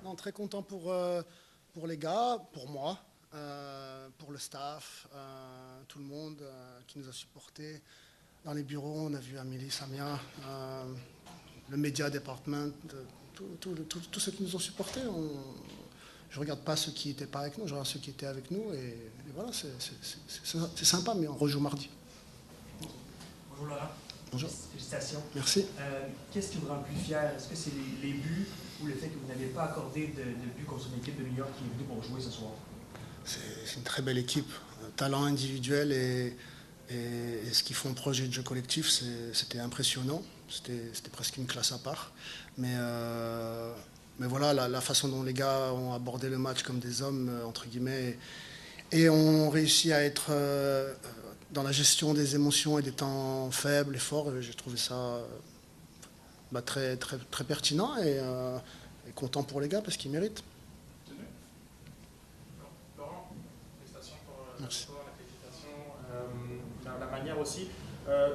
Non, très content pour les gars, pour moi, pour le staff, tout le monde qui nous a supportés. Dans les bureaux, on a vu Amélie, Samia, le Media Department, tous ceux qui nous ont supportés. Je ne regarde pas ceux qui n'étaient pas avec nous, je regarde ceux qui étaient avec nous. Et voilà, c'est sympa, mais on rejoue mardi. Bonjour Laurent. Bonjour. Félicitations. Merci. Qu'est-ce qui vous rend le plus fier? Est-ce que c'est les buts ou le fait que vous n'avez pas accordé de but contre une équipe de New York qui est venue pour jouer ce soir? C'est une très belle équipe. Talent individuel et ce qu'ils font projet de jeu collectif, c'était impressionnant. C'était presque une classe à part. Mais voilà, la façon dont les gars ont abordé le match comme des hommes, entre guillemets, et ont réussi à être dans la gestion des émotions et des temps faibles et forts, j'ai trouvé ça très, très, très pertinent et content pour les gars parce qu'ils méritent. Laurent, félicitations pour la qualification, la manière aussi.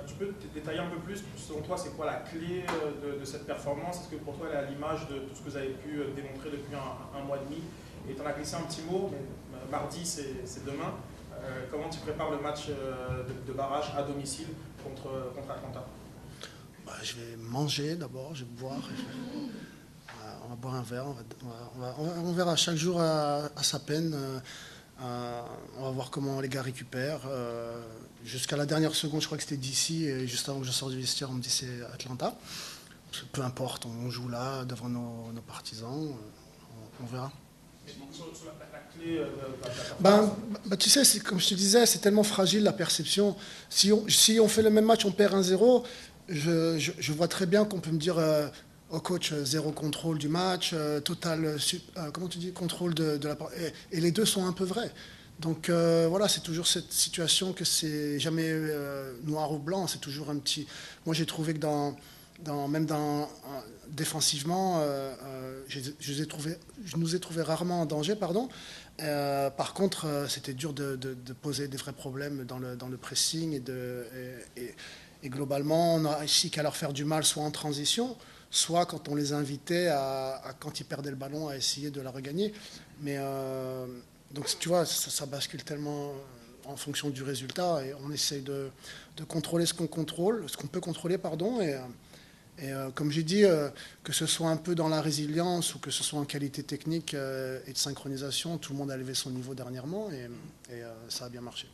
Tu peux détailler un peu plus, selon toi, c'est quoi la clé de cette performance? Est-ce que pour toi, elle est à l'image de tout ce que vous avez pu démontrer depuis un mois et demi? Et tu en as glissé un petit mot, mais mardi, c'est demain. Comment tu prépares le match de barrage à domicile contre Atlanta? Je vais manger d'abord, je vais boire. On va boire un verre, on verra chaque jour à sa peine. On va voir comment les gars récupèrent. Jusqu'à la dernière seconde, je crois que c'était d'ici, et juste avant que je sorte du vestiaire, on me dit c'est Atlanta. Peu importe, on joue là devant nos partisans, on verra. Sur la clé de la performance. Tu sais, comme je te disais, c'est tellement fragile la perception. Si on fait le même match, on perd 1-0, je vois très bien qu'on peut me dire au coach, zéro contrôle du match, total, comment tu dis, contrôle de la part. Et les deux sont un peu vrais. Donc voilà, c'est toujours cette situation que c'est jamais noir ou blanc, c'est toujours un petit. Moi, j'ai trouvé que défensivement, je nous ai trouvé rarement en danger, pardon. Par contre, c'était dur de poser des vrais problèmes dans le pressing et globalement, on n'a réussi qu'à leur faire du mal, soit en transition, soit quand on les invitait quand ils perdaient le ballon, à essayer de la regagner. Mais donc tu vois, ça bascule tellement en fonction du résultat et on essaye de contrôler ce qu'on peut contrôler, pardon. Et comme j'ai dit, que ce soit un peu dans la résilience ou que ce soit en qualité technique et de synchronisation, tout le monde a levé son niveau dernièrement et ça a bien marché.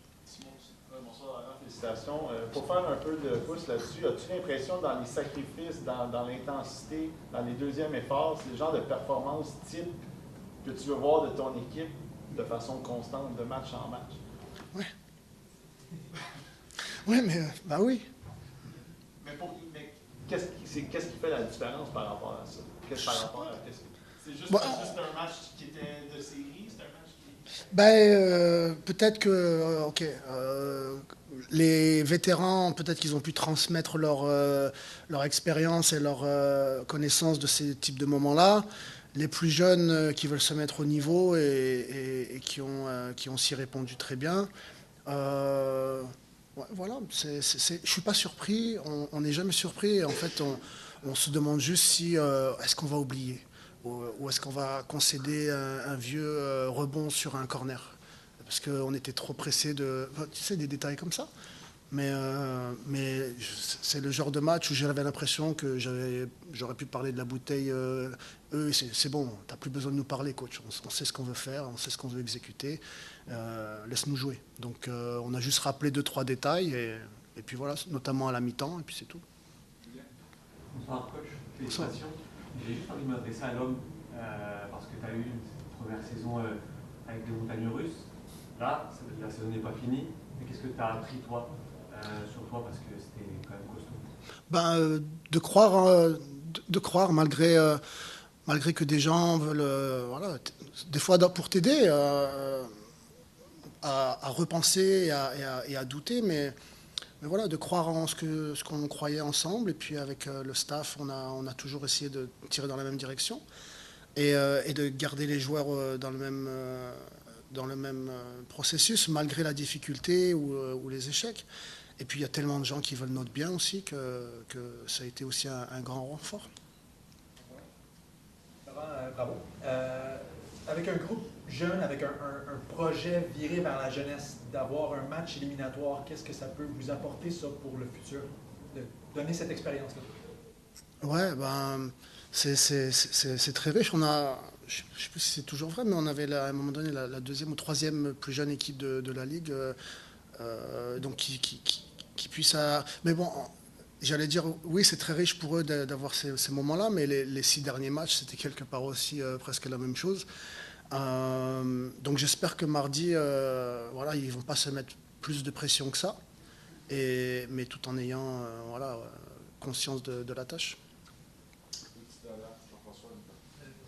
Bonsoir, félicitations. Pour faire un peu de pouce là-dessus, as-tu l'impression dans les sacrifices, dans l'intensité, dans les deuxièmes efforts, c'est le genre de performance type que tu veux voir de ton équipe de façon constante, de match en match? Oui. Oui, mais oui. Mais qu'est-ce qui fait la différence par rapport à ça? C'est juste un match qui était de série? C'est un match qui... Peut-être que, les vétérans, peut-être qu'ils ont pu transmettre leur expérience et leur connaissance de ces types de moments-là. Les plus jeunes qui veulent se mettre au niveau et qui ont s'y répondu très bien. Voilà, je ne suis pas surpris, on n'est jamais surpris. En fait, on se demande juste si est-ce qu'on va oublier ou est-ce qu'on va concéder un vieux rebond sur un corner. Parce qu'on était trop pressé tu sais, des détails comme ça. Mais c'est le genre de match où j'avais l'impression que j'aurais pu parler de la bouteille. Eux, c'est bon, tu n'as plus besoin de nous parler, coach. On sait ce qu'on veut faire, on sait ce qu'on veut exécuter. Laisse-nous jouer. Donc on a juste rappelé 2-3 détails et puis voilà, notamment à la mi-temps, et puis c'est tout. Bonsoir, coach. Félicitations. J'ai juste envie de m'adresser à l'homme parce que tu as eu une première saison avec des montagnes russes. Là, la saison n'est pas finie. Mais qu'est-ce que tu as appris, toi, sur toi, parce que c'était quand même costaud? De croire malgré que des gens veulent, des fois pour t'aider à repenser et à douter, mais voilà, de croire en ce qu'on croyait ensemble. Et puis avec le staff, on a toujours essayé de tirer dans la même direction et de garder les joueurs dans le même processus, malgré la difficulté ou les échecs. Et puis il y a tellement de gens qui veulent notre bien aussi que ça a été aussi un grand renfort. Laurent, bravo. avec un groupe jeune, avec un projet viré vers la jeunesse, d'avoir un match éliminatoire, qu'est-ce que ça peut vous apporter, ça, pour le futur, de donner cette expérience-là? Ouais, c'est très riche. On a, je ne sais plus si c'est toujours vrai, mais on avait à un moment donné la deuxième ou troisième plus jeune équipe de la Ligue, donc qui puisse... Mais bon, j'allais dire, oui, c'est très riche pour eux d'avoir ces moments-là, mais les 6 derniers matchs, c'était quelque part aussi presque la même chose. Donc j'espère que mardi, voilà, ils ne vont pas se mettre plus de pression que ça, mais tout en ayant conscience de la tâche.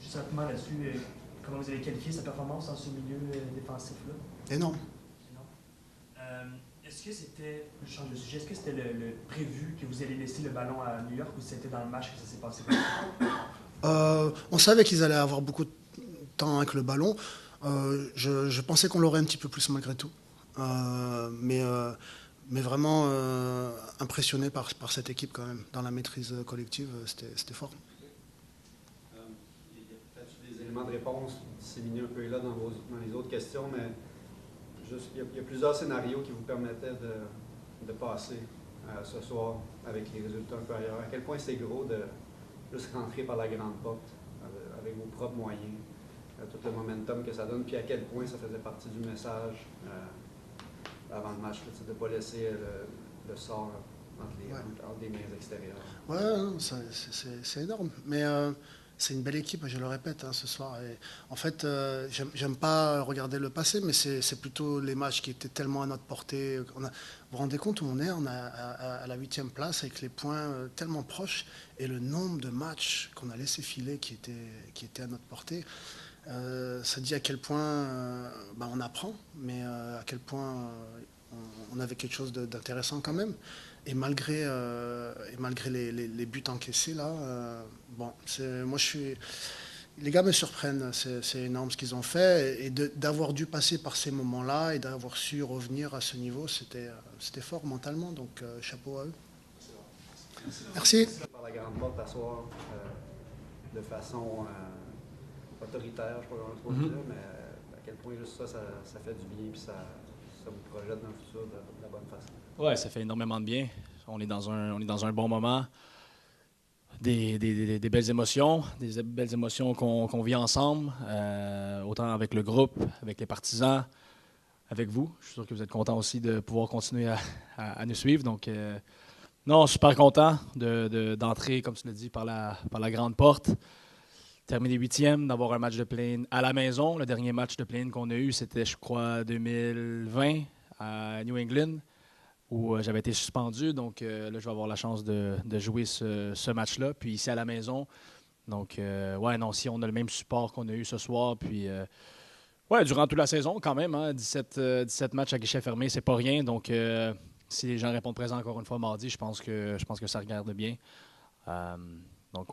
Juste rapidement là-dessus, comment vous avez qualifié sa performance dans ce milieu défensif-là? Énorme. Est-ce que c'était, je change de sujet, est-ce que c'était le prévu que vous alliez laisser le ballon à New York ou c'était dans le match que ça s'est passé? On savait qu'ils allaient avoir beaucoup de temps avec le ballon. Je pensais qu'on l'aurait un petit peu plus malgré tout. Mais vraiment impressionné par cette équipe quand même. Dans la maîtrise collective, c'était fort. Il y a peut-être des éléments de réponse disséminés un peu là dans les autres questions, mais il y a plusieurs scénarios qui vous permettaient de passer ce soir avec les résultats un peu ailleurs. À quel point c'est gros de juste rentrer par la grande porte avec vos propres moyens, tout le momentum que ça donne, puis à quel point ça faisait partie du message avant le match, de ne pas laisser le sort entre des mains extérieures. Ouais, c'est énorme. Mais c'est une belle équipe, je le répète, ce soir. Et en fait, j'aime pas regarder le passé, mais c'est plutôt les matchs qui étaient tellement à notre portée. Vous vous rendez compte où on est à la 8e place avec les points tellement proches et le nombre de matchs qu'on a laissé filer qui étaient à notre portée. Ça dit à quel point on apprend, mais à quel point on avait quelque chose d'intéressant quand même. Et malgré les buts encaissés, là, les gars me surprennent. C'est énorme ce qu'ils ont fait. Et d'avoir dû passer par ces moments-là et d'avoir su revenir à ce niveau, c'était fort mentalement. Donc, chapeau à eux. Merci. Par la grande porte à soir, de façon autoritaire, je ne sais pas comment je peux dire, mais à quel point juste ça fait du bien et ça vous projette dans le futur de la bonne façon. Oui, ça fait énormément de bien. On est dans un bon moment. Des belles émotions, qu'on vit ensemble, autant avec le groupe, avec les partisans, avec vous. Je suis sûr que vous êtes contents aussi de pouvoir continuer à nous suivre. Donc, non, super content d'entrer, comme tu l'as dit, par la grande porte. Terminer 8e, d'avoir un match de play-in à la maison. Le dernier match de play-in qu'on a eu, c'était, je crois, 2020 à New England, où j'avais été suspendu. Donc là, je vais avoir la chance de jouer ce match-là. Puis ici à la maison. Donc, si on a le même support qu'on a eu ce soir. Puis, durant toute la saison, quand même, 17 matchs à guichet fermé, c'est pas rien. Donc, si les gens répondent présent encore une fois mardi, je pense que ça regarde bien. Donc,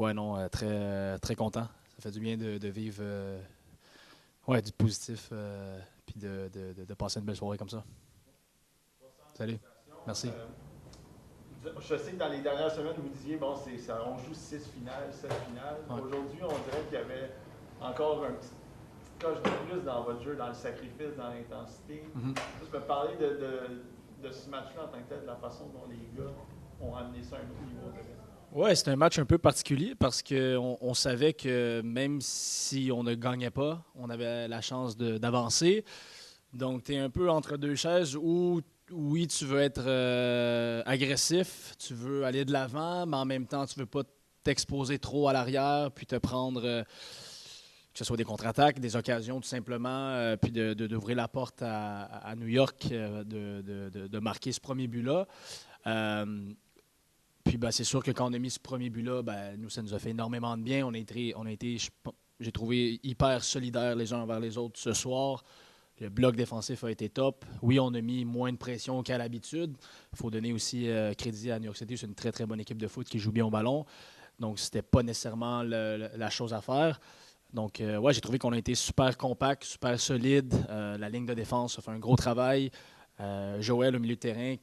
très, très content. Ça fait du bien de vivre du positif puis de passer une belle soirée comme ça. Salut. Merci. Je sais que dans les dernières semaines, vous disiez, on joue 6 finales, 7 finales. Ouais. Aujourd'hui, on dirait qu'il y avait encore une petite coche de plus dans votre jeu, dans le sacrifice, dans l'intensité. Juste me parler de ce match-là en tant que tel, de la façon dont les gars ont amené ça à un autre niveau. Oui, c'est un match un peu particulier parce qu'on savait que même si on ne gagnait pas, on avait la chance d'avancer. Donc, tu es un peu entre deux chaises où, oui, tu veux être agressif, tu veux aller de l'avant, mais en même temps, tu ne veux pas t'exposer trop à l'arrière puis te prendre, que ce soit des contre-attaques, des occasions tout simplement, puis d'ouvrir la porte à New York, de marquer ce premier but-là. Puis c'est sûr que quand on a mis ce premier but-là, nous, ça nous a fait énormément de bien. On a été j'ai trouvé, hyper solidaires les uns envers les autres ce soir. Le bloc défensif a été top. Oui, on a mis moins de pression qu'à l'habitude. Il faut donner aussi crédit à New York City. C'est une très, très bonne équipe de foot qui joue bien au ballon. Donc, c'était pas nécessairement la chose à faire. Donc, j'ai trouvé qu'on a été super compact, super solide. La ligne de défense a fait un gros travail. Joël au milieu de terrain,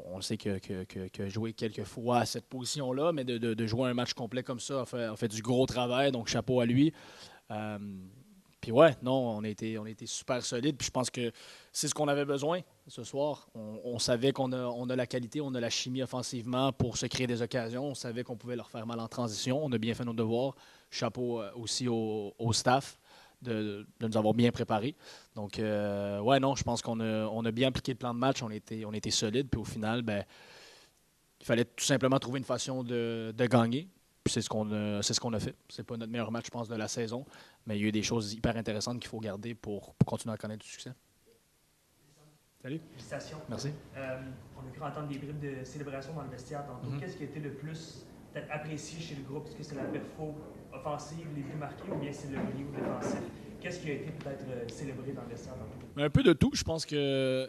on le sait que joué quelques fois à cette position-là, mais de jouer un match complet comme ça a fait du gros travail, donc chapeau à lui. Puis ouais, non, on a été super solide. Puis je pense que c'est ce qu'on avait besoin ce soir. On savait qu'on a la qualité, on a la chimie offensivement pour se créer des occasions. On savait qu'on pouvait leur faire mal en transition. On a bien fait nos devoirs. Chapeau aussi au staff de nous avoir bien préparés. Donc, ouais, non, je pense qu'on a bien appliqué le plan de match. On était solide. Puis au final, ben, il fallait tout simplement trouver une façon de gagner. Puis c'est ce qu'on a fait. C'est pas notre meilleur match, je pense, de la saison, mais il y a eu des choses hyper intéressantes qu'il faut garder pour continuer à connaître du succès. Salut. Félicitations. Merci. On a pu entendre des bribes de célébration dans le vestiaire tantôt. Qu'est-ce qui a été le plus peut-être apprécié chez le groupe? Est-ce que c'est la perfo offensive, les buts marqués, ou bien c'est le niveau défensif? Qu'est-ce qui a été peut-être célébré dans le vestiaire tantôt? Un peu de tout. Je pense que...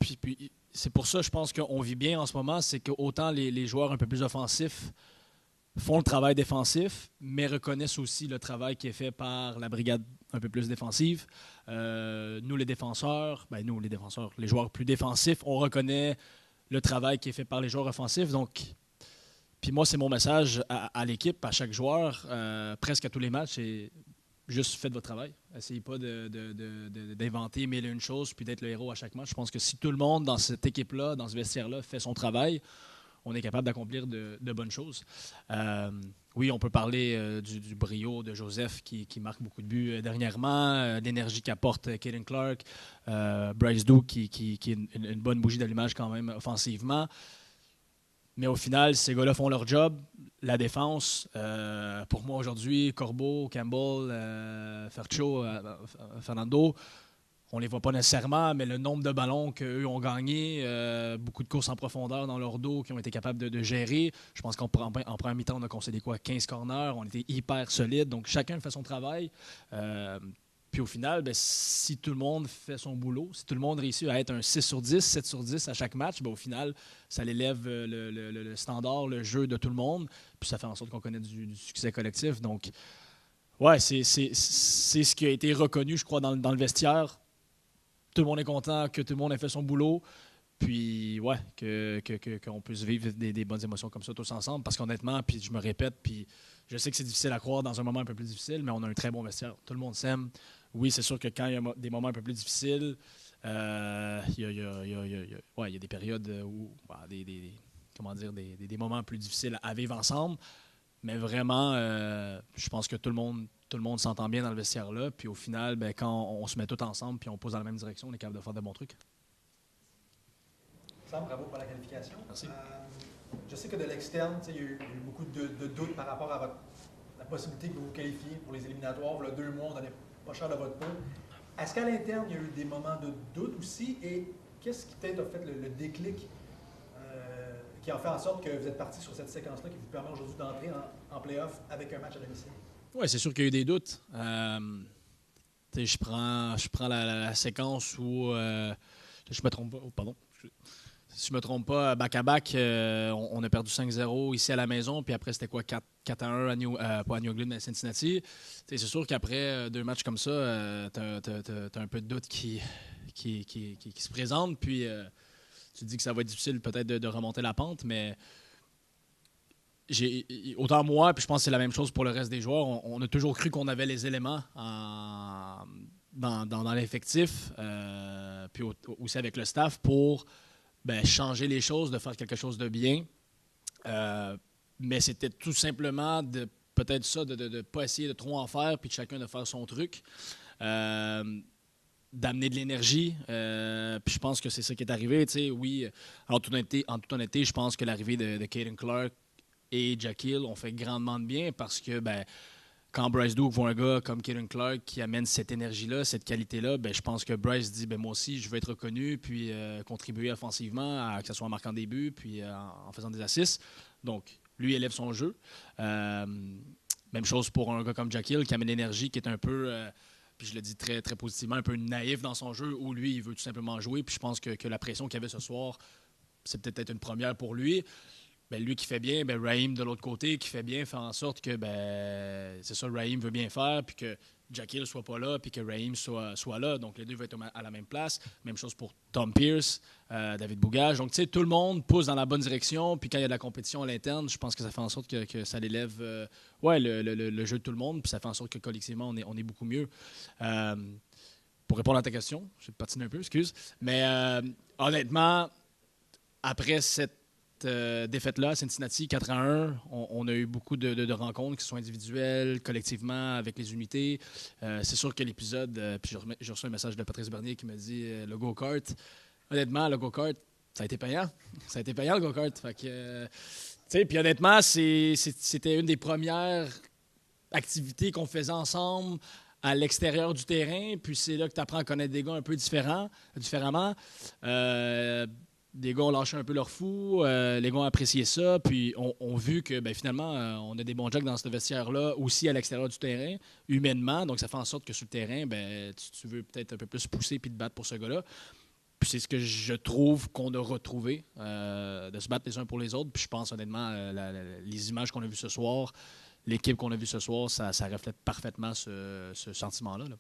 Puis c'est pour ça, je pense qu'on vit bien en ce moment. C'est qu'autant les joueurs un peu plus offensifs font le travail défensif, mais reconnaissent aussi le travail qui est fait par la brigade un peu plus défensive. Nous, les défenseurs, les joueurs plus défensifs, on reconnaît le travail qui est fait par les joueurs offensifs. Donc, puis moi, c'est mon message à l'équipe, à chaque joueur, presque à tous les matchs, c'est juste faites votre travail. Essayez pas d'inventer mille et une choses puis d'être le héros à chaque match. Je pense que si tout le monde dans cette équipe-là, dans ce vestiaire-là, fait son travail, on est capable d'accomplir de bonnes choses. Oui, on peut parler du brio de Joseph qui marque beaucoup de buts dernièrement, l'énergie qu'apporte Caden Clark, Bryce Duke qui est une bonne bougie d'allumage quand même offensivement. Mais au final, ces gars-là font leur job. La défense, pour moi aujourd'hui, Corbeau, Campbell, Fercho, Fernando, on ne les voit pas nécessairement, mais le nombre de ballons qu'eux ont gagné, beaucoup de courses en profondeur dans leur dos qu'ils ont été capables de gérer. Je pense qu'en première mi-temps, on a concédé 15 corners. On était hyper solides. Donc, chacun fait son travail. Puis au final, ben, si tout le monde fait son boulot, si tout le monde réussit à être un 6 sur 10, 7 sur 10 à chaque match, ben, au final, ça l'élève le standard, le jeu de tout le monde. Puis ça fait en sorte qu'on connaît du succès collectif. Donc, ouais, c'est ce qui a été reconnu, je crois, dans le vestiaire. Tout le monde est content que tout le monde ait fait son boulot. Puis, ouais, qu'on puisse vivre des bonnes émotions comme ça tous ensemble. Parce qu'honnêtement, puis je me répète, puis je sais que c'est difficile à croire dans un moment un peu plus difficile, mais on a un très bon vestiaire. Tout le monde s'aime. Oui, c'est sûr que quand il y a des moments un peu plus difficiles, il y a des périodes où des moments plus difficiles à vivre ensemble. Mais vraiment, je pense que tout le monde s'entend bien dans le vestiaire-là. Puis au final, ben, quand on se met tous ensemble puis on pose dans la même direction, on est capable de faire de bons trucs. Sam, bravo pour la qualification. Merci. Je sais que de l'externe, il y a eu beaucoup de doutes par rapport à la possibilité que vous vous qualifiez pour les éliminatoires. Il y a 2 mois, on donnait pas cher de votre peau. Est-ce qu'à l'interne, il y a eu des moments de doute aussi? Et qu'est-ce qui peut-être a fait le déclic qui a fait en sorte que vous êtes parti sur cette séquence-là qui vous permet aujourd'hui d'entrer en play-off avec un match à domicile? Oui, c'est sûr qu'il y a eu des doutes. Je prends la séquence où je me trompe pas. Oh, pardon. Si je ne me trompe pas, back-à-back, on a perdu 5-0 ici à la maison, puis après, c'était quoi, 4-1 pas à New England, mais à Cincinnati. C'est sûr qu'après 2 matchs comme ça, tu as un peu de doute qui se présente, puis tu te dis que ça va être difficile peut-être de remonter la pente, mais autant moi, puis je pense que c'est la même chose pour le reste des joueurs, on a toujours cru qu'on avait les éléments dans l'effectif, puis aussi avec le staff pour changer les choses, de faire quelque chose de bien. Mais c'était tout simplement peut-être ça, de ne pas essayer de trop en faire, puis de chacun de faire son truc. D'amener de l'énergie. Puis je pense que c'est ça qui est arrivé. Oui, en toute honnêteté, je pense que l'arrivée de Caden Clark et Jack Hill ont fait grandement de bien parce que quand Bryce Duke voit un gars comme Caden Clark qui amène cette énergie-là, cette qualité-là, je pense que Bryce dit moi aussi, je veux être reconnu puis contribuer offensivement, que ce soit en marquant des buts puis en faisant des assists. Donc, lui élève son jeu. Même chose pour un gars comme Jack Hill qui amène l'énergie, qui est un peu, puis je le dis très, très positivement, un peu naïf dans son jeu où lui, il veut tout simplement jouer. Puis je pense que la pression qu'il y avait ce soir, c'est peut-être une première pour lui. Lui qui fait bien, Raheem de l'autre côté qui fait bien, fait en sorte que c'est ça, Raheem veut bien faire, puis que Jack Hill soit pas là puis que Raheem soit là. Donc, les deux vont être à la même place. Même chose pour Tom Pierce, David Bougage. Donc, tu sais, tout le monde pousse dans la bonne direction. Puis quand il y a de la compétition à l'interne, je pense que ça fait en sorte que ça élève le jeu de tout le monde. Puis ça fait en sorte que collectivement, on est beaucoup mieux. Pour répondre à ta question, j'ai patiné un peu, excuse. Mais honnêtement, après cette défaite-là, Cincinnati, 4-1, on a eu beaucoup de rencontres qui sont individuelles, collectivement, avec les unités. C'est sûr que l'épisode, puis j'ai reçu un message de Patrice Bernier qui me dit le go-kart. Honnêtement, le go-kart, ça a été payant. Ça a été payant, le go-kart. Fait que, puis honnêtement, c'était une des premières activités qu'on faisait ensemble à l'extérieur du terrain. Puis c'est là que tu apprends à connaître des gars un peu différemment. Des gars ont lâché un peu leur fou, les gars ont apprécié ça, puis on vu que finalement, on a des bons jocks dans ce vestiaire-là, aussi à l'extérieur du terrain, humainement. Donc, ça fait en sorte que sur le terrain, tu veux peut-être un peu plus pousser puis te battre pour ce gars-là. Puis c'est ce que je trouve qu'on a retrouvé, de se battre les uns pour les autres. Puis je pense honnêtement, les images qu'on a vues ce soir, l'équipe qu'on a vue ce soir, ça reflète parfaitement ce sentiment-là. Là.